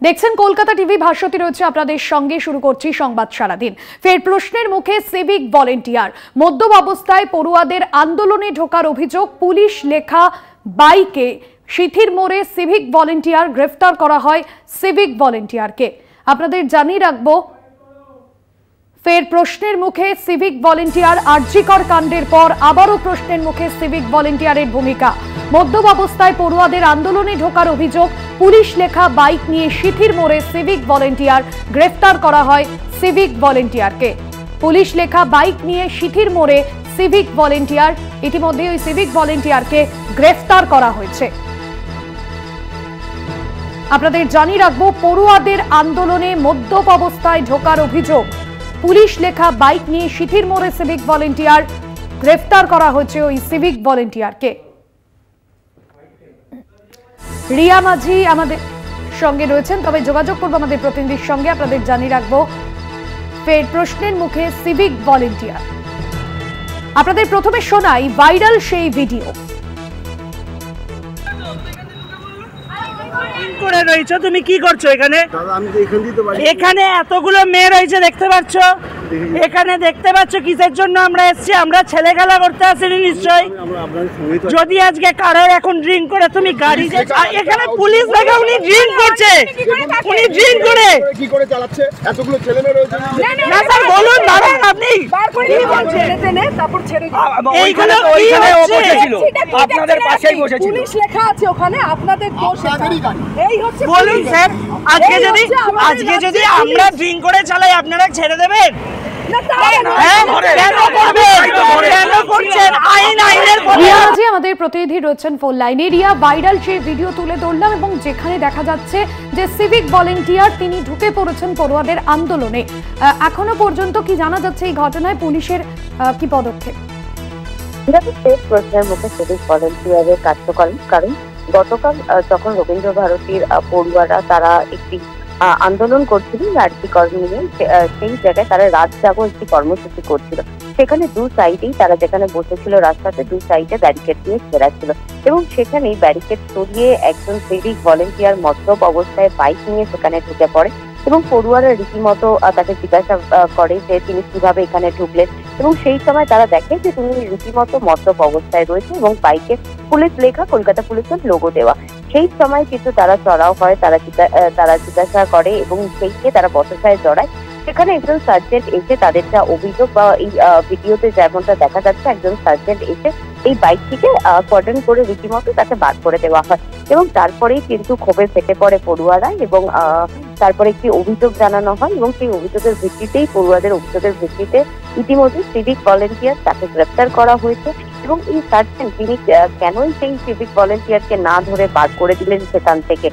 দেখছেন কলকাতা টিভি, ভাস্বতী রয়েছে আপনাদের সঙ্গে। শুরু করছি সংবাদ সারাদিন। ফের প্রশ্নের মুখে সিভিক ভলেন্টিয়ার। মদ্যপ অবস্থায় পড়ুয়াদের আন্দোলনে ঢোকার অভিযোগ। পুলিশ লেখা বাইকে সিথির মোড়ে সিভিক ভলেন্টিয়ার গ্রেফতার করা হয় সিভিক ভলেন্টিয়ারকে। আপনাদের জানিয়ে রাখবো, ফের প্রশ্নের মুখে সিভিক ভলেন্টিয়ার। আরজিকর কাণ্ডের পর আবারও প্রশ্নের মুখে সিভিক ভলেন্টিয়ারের ভূমিকা। মদ্যপ অবস্থায় পড়ুয়াদের আন্দোলনে ঢোকার অভিযোগ। পুলিশ লেখা বাইক নিয়ে সিথির মোড়ে সিভিক ভলেন্টিয়ার গ্রেফতার করা হয় সিভিক ভলেন্টিয়ারকে। পুলিশ লেখা বাইক নিয়ে সিথির মোড়ে সিভিক ভলেন্টিয়ার, ইতিমধ্যে ওই সিভিক ভলেন্টিয়ারকে গ্রেফতার করা হয়েছে। আপনাদের জানিয়ে রাখবো, পড়ুয়াদের আন্দোলনে মদ্যপ অবস্থায় ঢোকার অভিযোগ। পুলিশ লেখা বাইক নিয়ে সিথির মোড়ে সিভিক ভলেন্টিয়ার গ্রেফতার করা হয়েছে ওই সিভিক ভলেন্টিয়ারকে। রিয়া মাঝি আমাদের সঙ্গে রয়েছেন, তবে যোগাযোগ করবো আমাদের প্রতিনিধির সঙ্গে। আপনাদের জানিয়ে রাখবো, ফের প্রশ্নের মুখে সিভিক ভলেন্টিয়ার। আপনাদের প্রথমে শোনাই ভাইরাল সেই ভিডিও। করে রয়েছে, তুমি কি করছো এখানে? এখানে এতগুলো মেয়ে রয়েছে, দেখতে পাচ্ছ? এখানে দেখতে পাচ্ছ কিসের জন্য আমরা এসেছি? আমরা ছেলে খেলা করতে আসিনি নিশ্চয়ই। যদি আজকে কারোর এখন ড্রিঙ্ক করে তুমি গাড়ি, এখানে পুলিশ দেখে উনি ড্রিঙ্ক করছে, উনি ড্রিঙ্ক করে কি করে চালাচ্ছে? এতগুলো ছেলে মেয়ে রয়েছে। না স্যার বলুন, দাঁড়ান আপনি। তারপর ছেড়ে এইখানে ওইখানে ও বসেছিল, আপনাদের পাশেই বসেছিল। পুলিশ লেখা আছে ওখানে, আপনাদের দোষ। এই হচ্ছে বলুন স্যার, আজকে যদি আমরা ড্রিঙ্ক করে চালাই আপনারা ছেড়ে দেবেন? আমাদের প্রতিনিধি রয়েছেন ফোন লাইনে। রিয়া, ভাইরাল সেই ভিডিও তুলে ধরলাম এবং যেখানে দেখা যাচ্ছে যে সিভিক ভলেন্টিয়ার তিনি ঢুকে পড়েছেন পড়ুয়াদের আন্দোলনে। এখনো পর্যন্ত কি জানা যাচ্ছে এই ঘটনায় পুলিশের কি পদক্ষেপ? প্রশ্নের মুখে সিভিক ভলেন্টিয়ারের কার্যক্রম, কারণ গতকাল যখন রবীন্দ্র ভারতীর পড়ুয়ারা তারা একটি আন্দোলন করছিল আরজিকর নিয়ে, সেই জায়গায় তারা রাত জাগো একটি কর্মসূচি করছিল। সেখানে দু সাইডেই তারা যেখানে বসেছিল রাস্তাতে, দু সাইডে ব্যারিকেড দিয়ে ঘেরা ছিল এবং সেখানেই ব্যারিকেড সরিয়ে একজন সিভিক ভলেন্টিয়ার মদ্যপ অবস্থায় বাইক নিয়ে সেখানে ঢুকে পড়ে এবং পড়ুয়ারা রীতিমতো তাকে জিজ্ঞাসা করে যে তিনি কিভাবে এখানে ঢুকলেন। এবং সেই সময় তারা দেখে যে তিনি রীতিমতো মদ্যপ অবস্থায় রয়েছে এবং বাইকে পুলিশ লেখা, কলকাতা পুলিশের লোগো দেওয়া। সেই সময় কিন্তু তারা চড়াও হয়, তারা জিজ্ঞাসা করে এবং সেইকে তারা বচসায় জড়ায়। সেখানে একজন সার্জেন্ট এসে তাদের যা অভিযোগ, বা এই ভিডিওতে যেমনটা দেখা যাচ্ছে, একজন সার্জেন্ট এসে এই বাইকটিকে কর্ডন করে রীতিমতো তাকে বার করে দেওয়া হয় এবং তারপরেই কিন্তু ক্ষোভে ফেটে পড়ে পড়ুয়ারা এবং তারপরে একটি অভিযোগ জানানো হয় এবং সেই অভিযোগের ভিত্তিতেই, পড়ুয়াদের অভিযোগের ভিত্তিতে ইতিমধ্যে সিভিক ভলেন্টিয়ার তাকে গ্রেফতার করা হয়েছে। এবং এই সার্জেন্ট তিনি কেনই সেই সিভিক ভলেন্টিয়ারকে না ধরে বার করে দিলেন সেখান থেকে,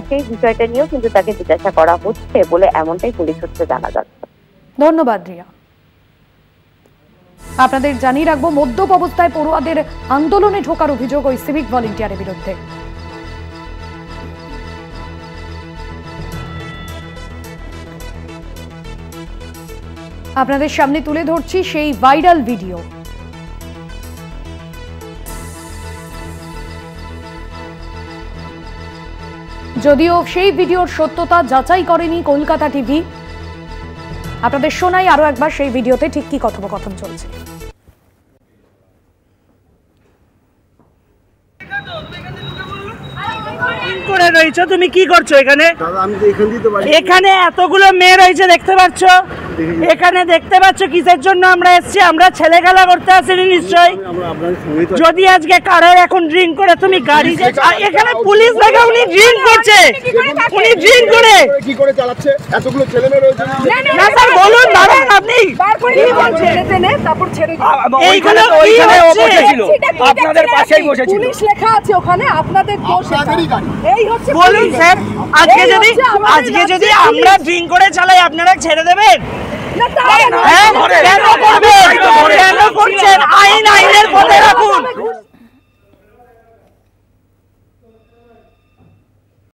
সেই বিষয়টা নিয়েও কিন্তু তাকে জিজ্ঞাসা করা হচ্ছে বলে এমনটাই পুলিশ সূত্রে জানা যাচ্ছে। ধন্যবাদ রিয়া। আপনাদের জানিয়ে রাখবো, মদ্যপ অবস্থায় পড়ুয়াদের আন্দোলনে ঢোকার অভিযোগ ওই সিভিক ভলেন্টিয়ারের বিরুদ্ধে। আপনাদের সামনে তুলে ধরছি সেই ভাইরাল ভিডিও। যদিও সেই ভিডিওর সত্যতা যাচাই করেনি কলকাতা টিভি, আপনাদের শোনাই আরো একবার সেই ভিডিওতে ঠিক কি কথোপকথন চলছে। করে রয়েছে, তুমি কি করছো এখানে? এখানে এতগুলো মেয়ে রয়েছে, দেখতে পাচ্ছ? এখানে দেখতে পাচ্ছ কিসের জন্য আমরা এসেছি? আমরা ছেলে খেলা করতে আসিনি নিশ্চয়ই। যদি আজকে কারোর এখন ড্রিঙ্ক করে তুমি গাড়ি, এখানে পুলিশ দেখে উনি ড্রিঙ্ক করছে, উনি ড্রিঙ্ক করে কি করে চালাচ্ছে? এতগুলো ছেলে মেয়ে রয়েছে। না স্যার বলুন, দাঁড়ান আপনি। তারপর ছেড়ে এইখানে ওইখানে ও বসেছিল, আপনাদের পাশেই বসেছিল। পুলিশ লেখা আছে ওখানে, আপনাদের দোষ। এই হচ্ছে বলুন স্যার, আজকে যদি আমরা ড্রিঙ্ক করে চালাই আপনারা ছেড়ে দেবেন? কেন করবেন? কেন করছেন? আইনের পথে রাখুন।